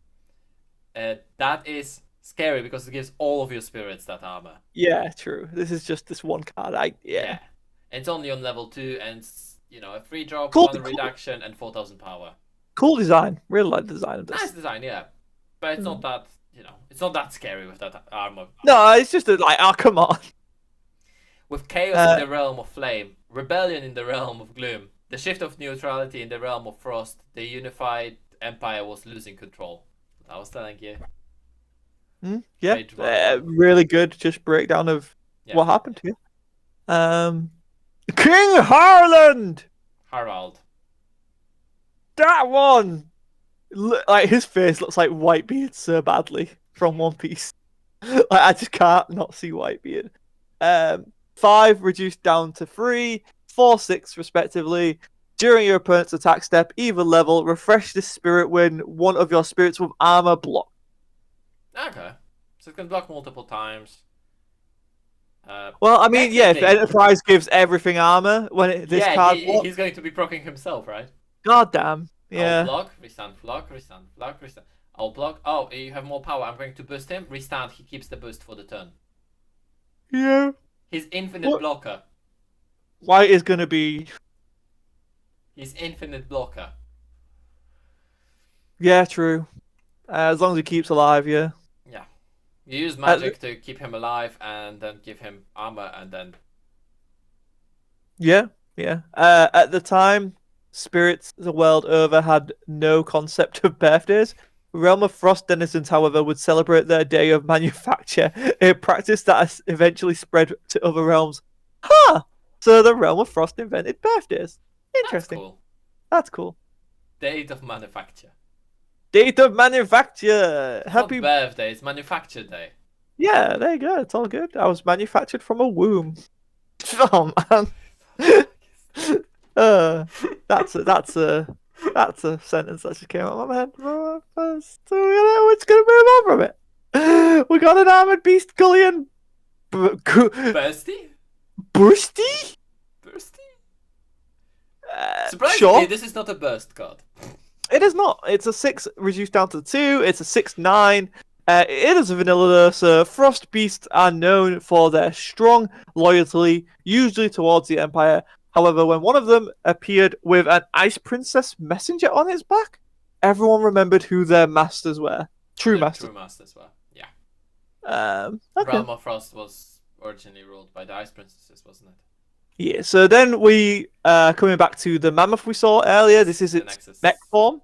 That is scary because it gives all of your spirits that armor. Yeah, true. This is just this one card. Yeah. It's only on level 2 and a 3-drop, Cool. 1 reduction, and 4,000 power. Cool design. Really like the design of this. Nice design, yeah. But it's not that, it's not that scary with that armor. No, it's just come on. With chaos in the realm of flame, rebellion in the realm of gloom, the shift of neutrality in the realm of frost, the unified empire was losing control. I was telling you. Yeah, really good. Just breakdown of what happened here. King Harland. Harald. That one. Like his face looks like Whitebeard so badly from One Piece. I just can't not see Whitebeard. 5 reduced down to 3, 4, 6 respectively. During your opponent's attack step, either level, refresh this spirit when one of your spirits with armor block. Okay. So it can block multiple times. Well, I mean, if Enterprise gives everything armor when this card blocks, he's going to be proccing himself, right? God damn. Yeah. I'll block, restand, block, restand, block, restand. I'll block. Oh, you have more power. I'm going to boost him. Restand. He keeps the boost for the turn. Yeah. He's infinite blocker. White is going to be... He's infinite blocker. Yeah, true. As long as he keeps alive, yeah. Yeah. You use magic to keep him alive and then give him armor and then... Yeah. At the time, spirits the world over had no concept of birthdays. Realm of Frost denizens, however, would celebrate their day of manufacture, a practice that has eventually spread to other realms. Huh! So the Realm of Frost invented birthdays. That's Interesting. cool. That's cool. Date of manufacture. Date of manufacture. It's Happy. not birthday, it's manufacture day. Yeah, there you go. It's all good. I was manufactured from a womb. Oh man. uh, that's a sentence that just came out of my head. So we're just gonna move on from it. We got an armored beast Gullion. Bursty? Bursty? Bursty? Surprisingly, Surprisingly, this is not a burst card. It is not. It's a 6 reduced down to 2. It's a 6/9. It is a vanilla Ursa. Frost beasts are known for their strong loyalty, usually towards the Empire. However, when one of them appeared with an Ice Princess messenger on its back, everyone remembered who their masters were. True masters. True masters were, yeah. Okay. Realm of Frost was originally ruled by the Ice Princesses, wasn't it? Yeah, so then we coming back to the mammoth we saw earlier. This is its mech form.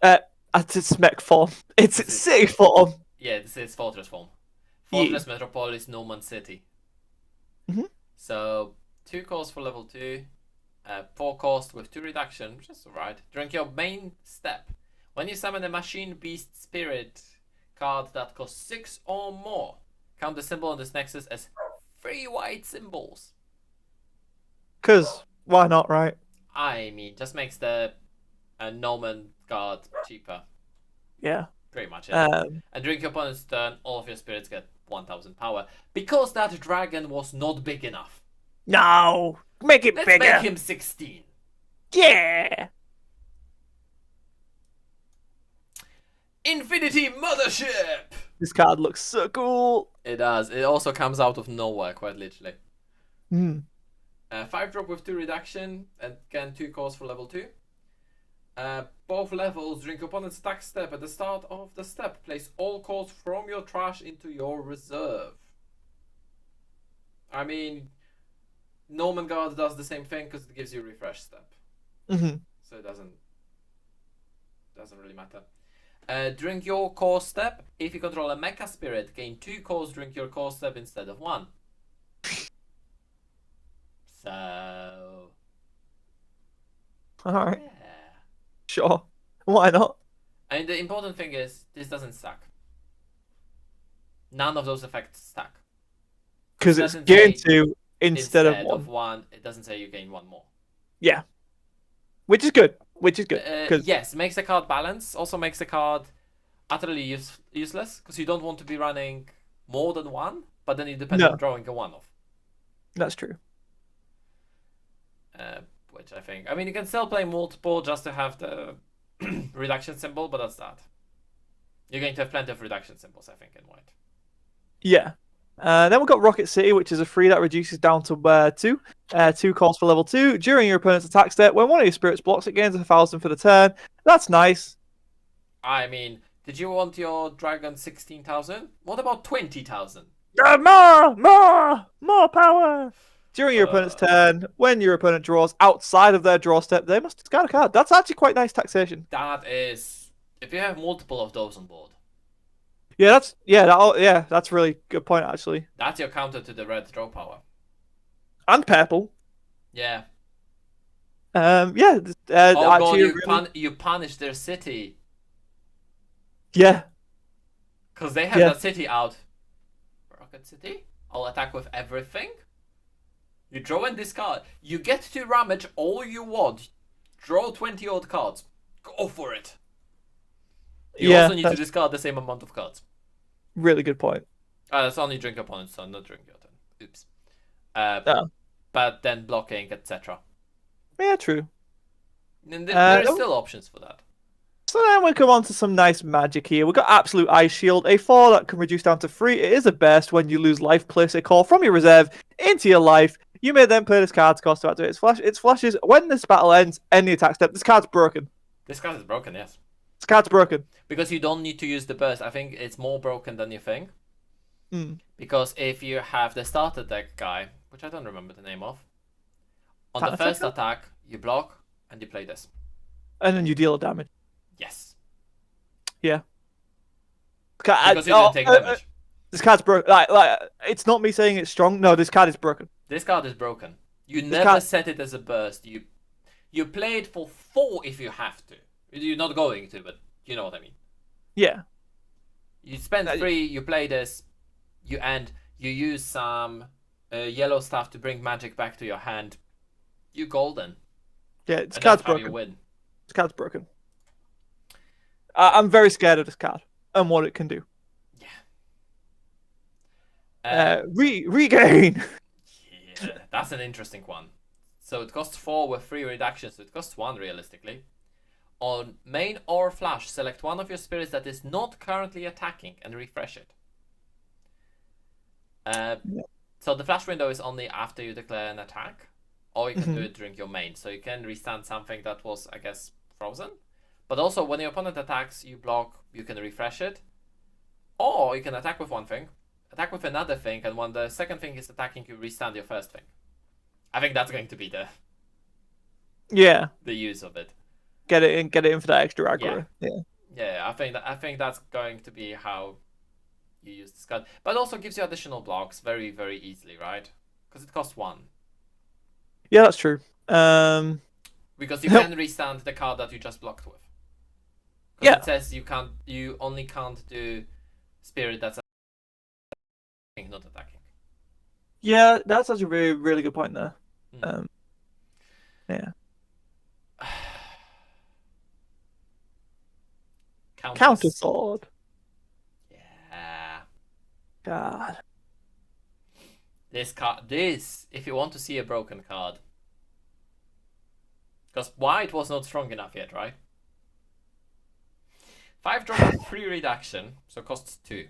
It's its mech form. It's its city form. Yeah, this is fortress form. Fortress, Metropolis, Norman City. So 2 cores for level 2, 4 cost with 2 reduction, which is alright. During your main step, when you summon a Machine Beast Spirit card that costs 6 or more, count the symbol on this nexus as 3 white symbols. Because why not, right? I mean, just makes the Norman card cheaper. Yeah. Pretty much it. And during your opponent's turn, all of your spirits get 1000 power. Because that dragon was not big enough. No! Make it Let's bigger! make him 16. Yeah! Infinity Mothership! This card looks so cool. It does. It also comes out of nowhere, quite literally. 5 drop with 2 reduction, and again 2 cores for level 2. Both levels, during your opponent's attack step, at the start of the step, place all cores from your trash into your reserve. I mean, Norman Guard does the same thing because it gives you a refresh step. So it doesn't really matter. During your core step, if you control a Mecha Spirit, gain 2 cores during your core step instead of 1. So... Alright. Yeah. Sure. Why not? And the important thing is, this doesn't stack. None of those effects stack. Because it's gain 2 instead of 1. It doesn't say you gain 1 more. Yeah. Which is good. Yes, makes the card balance. Also makes the card utterly useless. Because you don't want to be running more than 1. But then you depend on drawing a 1-off. That's true. Which I think... I mean, you can still play multiple just to have the reduction symbol. But that's that. You're going to have plenty of reduction symbols, I think, in white. Yeah. Then we've got Rocket City, which is a 3 that reduces down to 2. 2 calls for level 2. During your opponent's attack step, when one of your spirits blocks, it gains 1000 for the turn. That's nice. I mean, did you want your dragon 16,000? What about 20,000? More power! During your opponent's turn, when your opponent draws outside of their draw step, they must discard a card. That's actually quite nice taxation. That is... If you have multiple of those on board. Yeah, that's really good point, actually. That's your counter to the red draw power. And purple. Yeah. Yeah. Oh god, you punish their city. Yeah. Because they have that city out. Rocket City? I'll attack with everything? You draw and discard. You get to rummage all you want. Draw 20 odd cards. Go for it. You also need to discard the same amount of cards. Really good point. That's only drink opponent's turn, not drink your turn. Oops. But then blocking, etc. Yeah, true. And there are still options for that. So then we come on to some nice magic here. We've got Absolute Ice Shield, a 4 that can reduce down to 3. It is a burst. When you lose life, place a core from your reserve into your life. You may then play this card's cost to activate its flash. Its flashes when this battle ends, end the attack step. This card's broken. This card is broken, yes. This card's broken. Because you don't need to use the burst. I think it's more broken than you think. Because if you have the starter deck guy, which I don't remember the name of, on the first attack, you block, and you play this. And then you deal damage. Yes. Yeah. Because you didn't take damage. This card's broken. It's not me saying it's strong. No, this card is broken. This card is broken. You This never card... set it as a burst. You play it for 4 if you have to. You're not going to, but you know what I mean. Yeah. You spend 3, you play this, you use some yellow stuff to bring magic back to your hand. You golden. Yeah, this And card's that's how broken. you win. This card's broken. I'm very scared of this card and what it can do. Yeah. Regain. Yeah, that's an interesting one. So it costs 4 with 3 reductions, so it costs 1 realistically. On main or flash, select one of your spirits that is not currently attacking and refresh it. So the flash window is only after you declare an attack, or you can do it during your main. So you can restand something that was, I guess, frozen. But also, when your opponent attacks, you block, you can refresh it. Or you can attack with one thing, attack with another thing, and when the second thing is attacking, you restand your first thing. I think that's going to be the use of it. Get it in for that extra aggro. Yeah. I think that's going to be how you use this card. But it also gives you additional blocks very, very easily, right? Because it costs 1. Yeah, that's true. Because you can restand the card that you just blocked with. It says you only can't do spirit that's attacking, not attacking. Yeah, that's such a really, really good point there. Yeah. Counter sword. Yeah. God. This card. If you want to see a broken card. Because white was not strong enough yet, right? 5 drop with 3 reduction, so costs 2.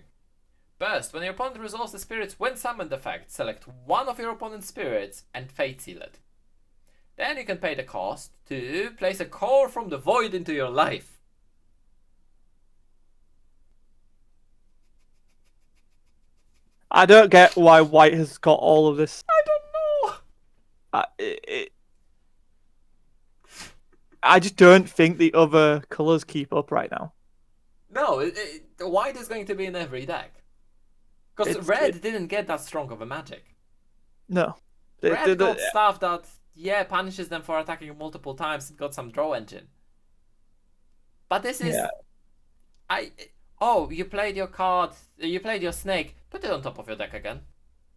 Burst. When your opponent resolves the spirit's when summoned effect, select one of your opponent's spirits and fate seal it. Then you can pay the cost to place a core from the void into your life. I don't get why white has got all of this. I don't know. I just don't think the other colors keep up right now. No, white is going to be in every deck. Because red didn't get that strong of a magic. No. Red got stuff that, punishes them for attacking multiple times. It got some draw engine. But this is... you played your card, you played your snake. Put it on top of your deck again.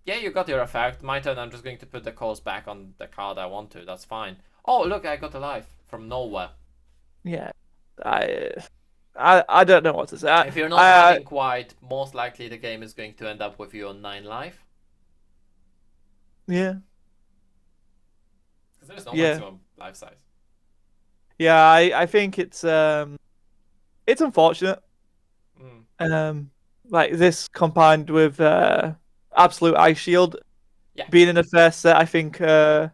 Yeah, you got your effect. My turn, I'm just going to put the cores back on the card I want to. That's fine. Oh, look, I got a life from nowhere. Yeah. I don't know what to say. If you're not having white, most likely the game is going to end up with you on 9 life. Yeah. Because there's no maximum life size. Yeah, I think it's unfortunate. Like this combined with Absolute Ice Shield being in the first set, I think I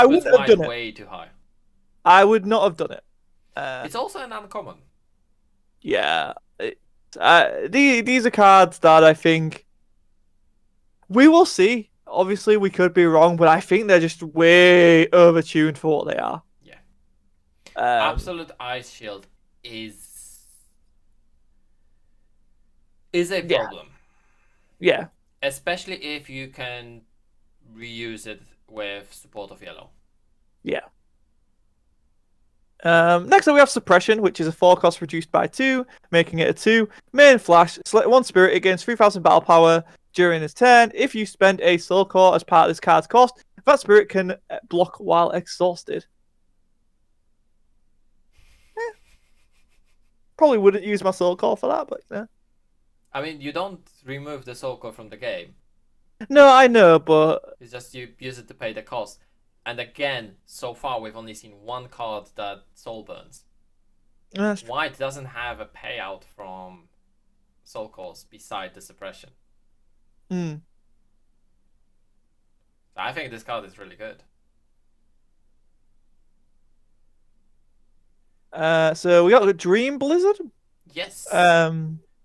wouldn't have done it. Way too high. I would not have done it. It's also an uncommon. Yeah, these are cards that I think we will see. Obviously, we could be wrong, but I think they're just way overtuned for what they are. Yeah. Absolute Ice Shield is a problem. Yeah. Especially if you can reuse it with support of yellow. Yeah. Next up we have Suppression, which is a 4 cost reduced by 2, making it a 2. Main flash, select 1 spirit against 3000 battle power during his turn. If you spend a soul core as part of this card's cost, that spirit can block while exhausted. Probably wouldn't use my soul core for that, but yeah. I mean, you don't remove the soul core from the game. No, I know, but it's just you use it to pay the cost. And again, so far we've only seen 1 card that soul burns. White doesn't have a payout from soul cores beside the suppression. So I think this card is really good. So we got the Dream Blizzard. Yes.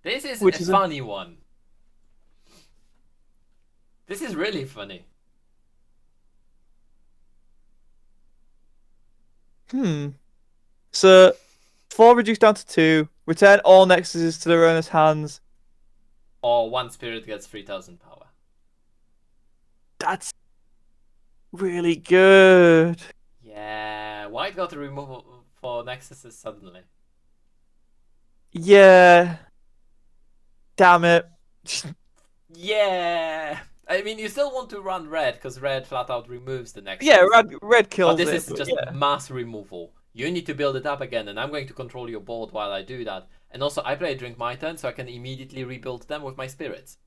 This is a funny one. This is really funny. Hmm. So 4 reduced down to 2. Return all nexuses to their owner's hands. Or one spirit gets 3,000 power. That's really good. Yeah, why got the removal for nexuses suddenly? Yeah. Damn it. Yeah! I mean, you still want to run red, because red flat out removes the Yeah, nexus. red But kills this it, is but just yeah. mass removal. You need to build it up again, and I'm going to control your board while I do that. And also, I play during my turn, so I can immediately rebuild them with my spirits.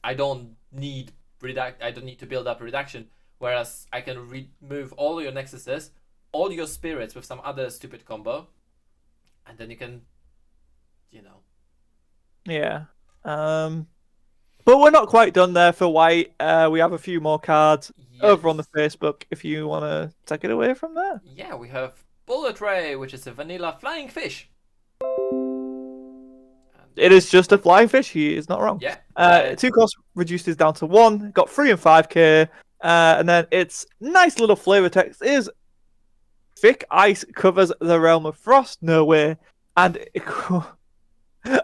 I don't need I don't need to build up reduction. Whereas I can remove all your nexuses, all your spirits with some other stupid combo, and then you can, you know. Yeah. But we're not quite done there for white. We have a few more cards over on the Yes. Facebook if you want to take it away from there. Yeah, we have Bullet Ray, which is a vanilla flying fish. It is just a flying fish. He is not wrong. Yeah. 2 cost reduces down to 1. Got 3 and 5k. And then its nice little flavor text is thick ice covers the realm of frost. No way. And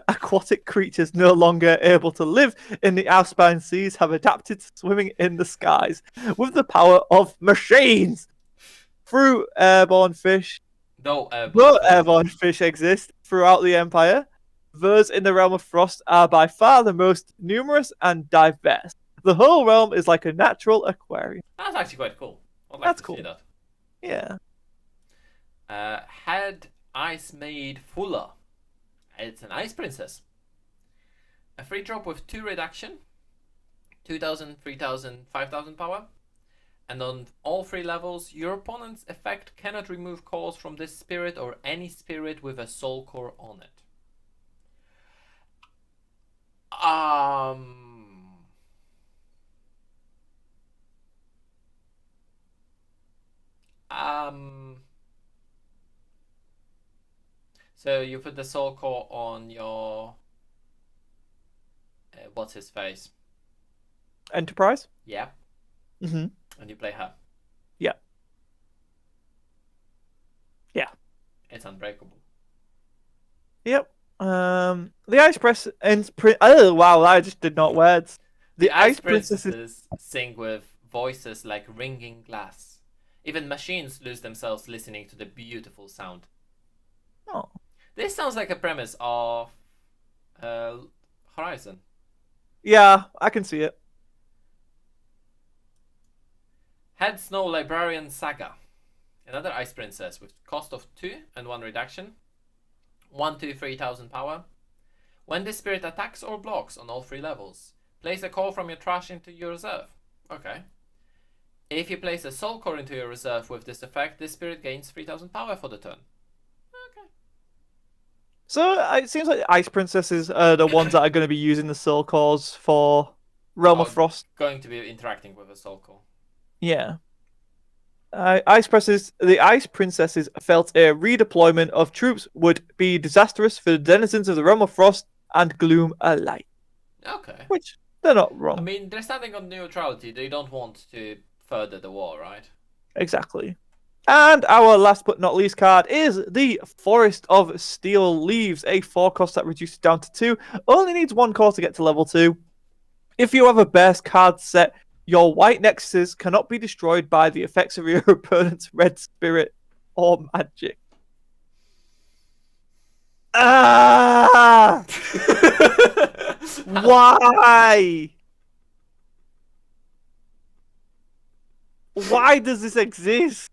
aquatic creatures no longer able to live in the outbound seas have adapted to swimming in the skies with the power of machines. Through airborne fish, No though fish. airborne fish exist throughout the Empire, those in the realm of frost are by far the most numerous and diverse. The whole realm is like a natural aquarium. That's actually quite cool. I'd like That's to see cool. that. Yeah. Had Ice Maid Fuller. It's an Ice Princess. A free drop with 2 reduction, 2,000, 3,000, 5,000 power. And on all 3 levels, your opponent's effect cannot remove cores from this spirit or any spirit with a soul core on it. So you put the soul core on your what's his face? Enterprise? Yeah. Mm-hmm. And you play her. Yeah. Yeah. It's unbreakable. Yep. The Ice Press and oh wow, I just did not words. The Ice Princess is Princesses sing with voices like ringing glass. Even machines lose themselves listening to the beautiful sound. oh. This sounds like a premise of Horizon. Yeah, I can see it. Head Snow Librarian Saga. Another Ice Princess with cost of 2 and 1 reduction. 1 to 3,000 power. When this spirit attacks or blocks on all 3 levels, place a core from your trash into your reserve. Okay. If you place a soul core into your reserve with this effect, this spirit gains 3,000 power for the turn. Okay. So it seems like the Ice Princesses are the ones that are going to be using the soul cores for Realm of Frost. Going to be interacting with a soul core. Yeah. The Ice Princesses felt a redeployment of troops would be disastrous for the denizens of the Realm of Frost and Gloom alike. Okay. Which, they're not wrong. I mean, they're standing on neutrality. They don't want to further the war, right? Exactly. And our last but not least card is the Forest of Steel Leaves, a 4 cost that reduces down to 2. Only needs 1 core to get to level 2. If you have a best card set, your white nexuses cannot be destroyed by the effects of your opponent's red spirit or magic. Ah! Why? Why does this exist?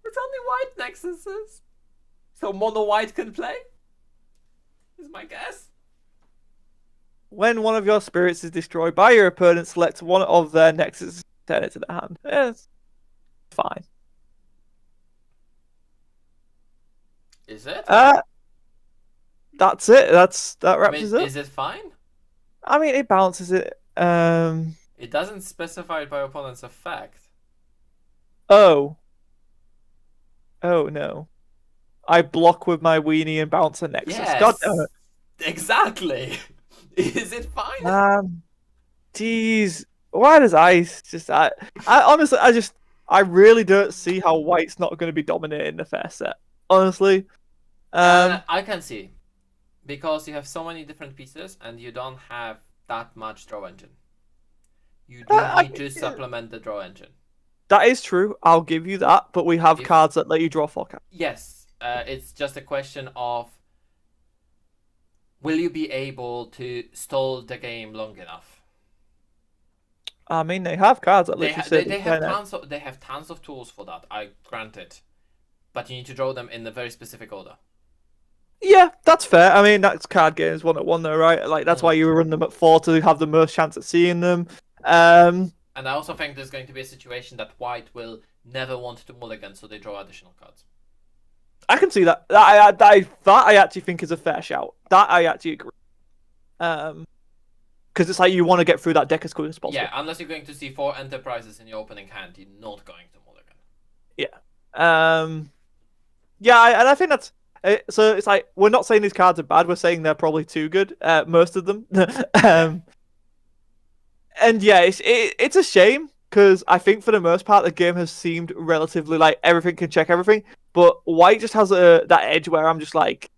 It's only white nexuses. So mono white can play? Is my guess. When one of your spirits is destroyed by your opponent, select one of their nexuses, turn it to the hand. It's fine. Is it? That's it. That wraps us up. Is it fine? I mean, it balances it. It doesn't specify it by opponent's effect. Oh no. I block with my weenie and bounce a nexus. Yes. God damn it. Exactly. Is it fine? Jeez. Why does ice just I honestly I just I really don't see how white's not going to be dominating the first set. Honestly, I can see because you have so many different pieces and you don't have that much draw engine. You do I, need to supplement the draw engine. that is true. I'll give you that. But we have cards that let you draw 4 cards. Yes, it's just a question of will you be able to stall the game long enough? I mean, they have cards that They, literally ha- say they have tons of tools for that. I grant it, but you need to draw them in a very specific order. Yeah, that's fair. I mean, that's card games 1-1 though, right? Like that's why you run them at 4 to have the most chance at seeing them. And I also think there's going to be a situation that white will never want to mulligan, so they draw additional cards. I can see that. That I actually think is a fair shout. That I actually agree. Because it's like you want to get through that deck as quick as possible. Yeah, unless you're going to see 4 enterprises in your opening hand, you're not going to mulligan. Yeah. Yeah, and I think that's so. It's like we're not saying these cards are bad. We're saying they're probably too good. Most of them. And yeah, it's a shame because I think for the most part the game has seemed relatively like everything can check everything, but white just has that edge where I'm just like,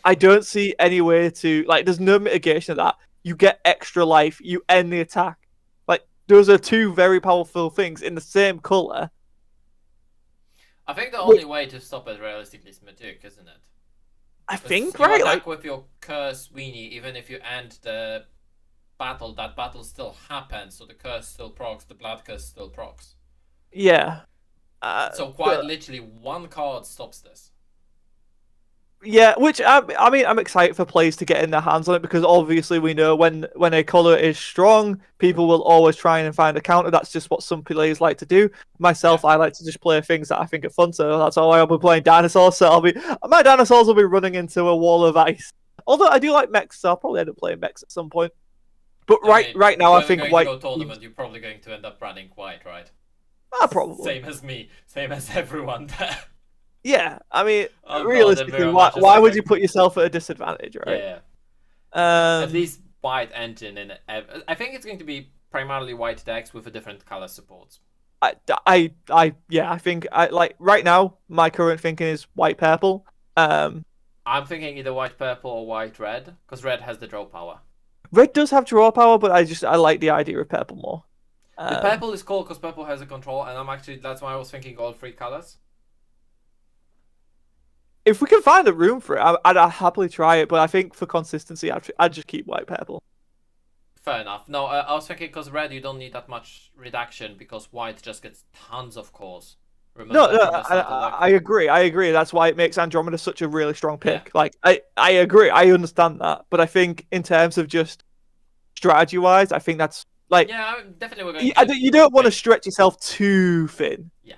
I don't see any way to like. There's no mitigation of that. You get extra life. You end the attack. Like those are two very powerful things in the same color. I think the only way to stop it realistically is Matuk, isn't it? I think you right. attack Like with your curse weenie, even if you end the battle, that battle still happens, so the curse still procs, the blood curse still procs. yeah. So quite literally, one card stops this. Yeah, which I mean, I'm excited for players to get in their hands on it because obviously we know when a color is strong, people will always try and find a counter. That's just what some players like to do. Myself, I like to just play things that I think are fun, so that's why I'll be playing dinosaurs. So my dinosaurs will be running into a wall of ice. Although I do like mechs, so I'll probably end up playing mechs at some point. But right now, I think white. If you're going to go tournament, you're probably going to end up running white, right? Probably. Same as me, same as everyone there. Yeah, I mean, Oh realistically, God, why would you put yourself at a disadvantage, right? Yeah. At least white engine in it. I think it's going to be primarily white decks with a different color supports. I think I like right now. My current thinking is white purple. I'm thinking either white purple or white red because red has the draw power. Red does have draw power, but I like the idea of purple more. The purple is cool because purple has a control, and that's why I was thinking all 3 colors. If we can find a room for it, I'd happily try it. But I think for consistency, I'd just keep white purple. Fair enough. No, I was thinking because red you don't need that much reduction because white just gets tons of cores. I agree. I agree. That's why it makes Andromeda such a really strong pick. Yeah. Like I agree. I understand that, but I think in terms of just strategy wise, I think that's like definitely we're going. You don't want to stretch yourself too thin. Yeah,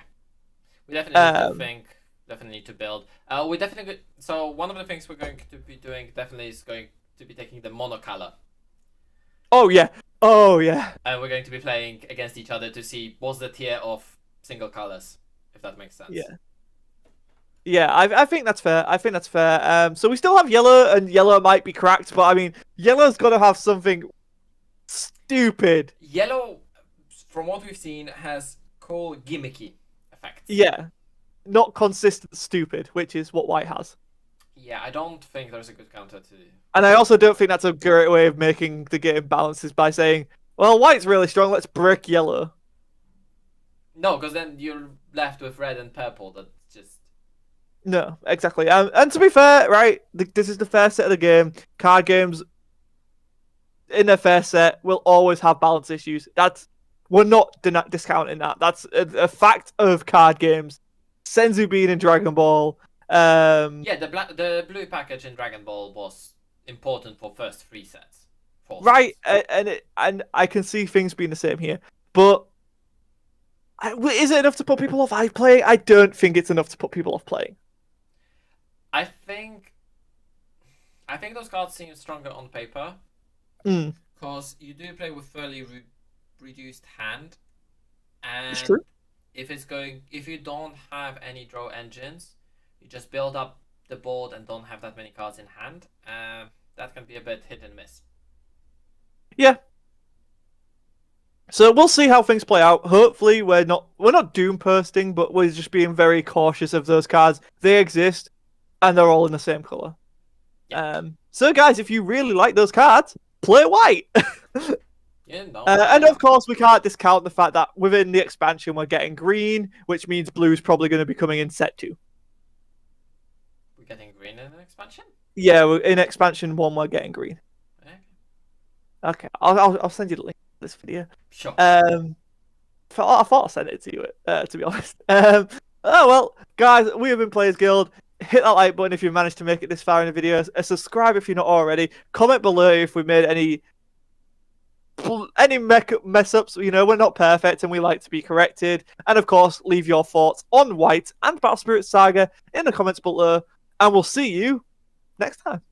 we definitely need to definitely need to build. We definitely so one of the things we're going to be doing definitely is going to be taking the monocolor. Oh yeah. And we're going to be playing against each other to see what's the tier of single colors, if that makes sense. Yeah, I think that's fair. So we still have yellow, and yellow might be cracked, but I mean, yellow's got to have something stupid. Yellow, from what we've seen, has cool gimmicky effects. Yeah. Not consistent stupid, which is what white has. Yeah, I don't think there's a good counter to... And I also don't think that's a great way of making the game balances by saying, well, white's really strong, let's break yellow. No, because then you're left with red and purple. That's just... No, exactly. And to be fair, right, this is the first set of the game. Card games, in their first set, will always have balance issues. We're not discounting that. That's a fact of card games. Senzu being in Dragon Ball. The blue package in Dragon Ball was important for first 3 sets. Right, and I can see things being the same here. But is it enough to put people off playing? I don't think it's enough to put people off playing. I think those cards seem stronger on paper. Because you do play with fairly reduced hand. And it's true. If you don't have any draw engines, you just build up the board and don't have that many cards in hand. That can be a bit hit and miss. Yeah. So we'll see how things play out. Hopefully, we're not doom posting, but we're just being very cautious of those cards. They exist, and they're all in the same color. Yeah. So guys, if you really like those cards, play white. Yeah, no. And of course, we can't discount the fact that within the expansion we're getting green, which means blue's probably going to be coming in set 2. We're getting green in an expansion? Yeah, in expansion 1 we're getting green. Okay, I'll send you the link to this video. Sure. I thought I sent it to you, to be honest. Oh well, guys, we have been Players Guild. Hit that like button if you managed to make it this far in the video. Subscribe if you're not already. Comment below if we made any mess ups. You know, we're not perfect and we like to be corrected. And of course, leave your thoughts on White and Battle Spirit Saga in the comments below. And we'll see you next time.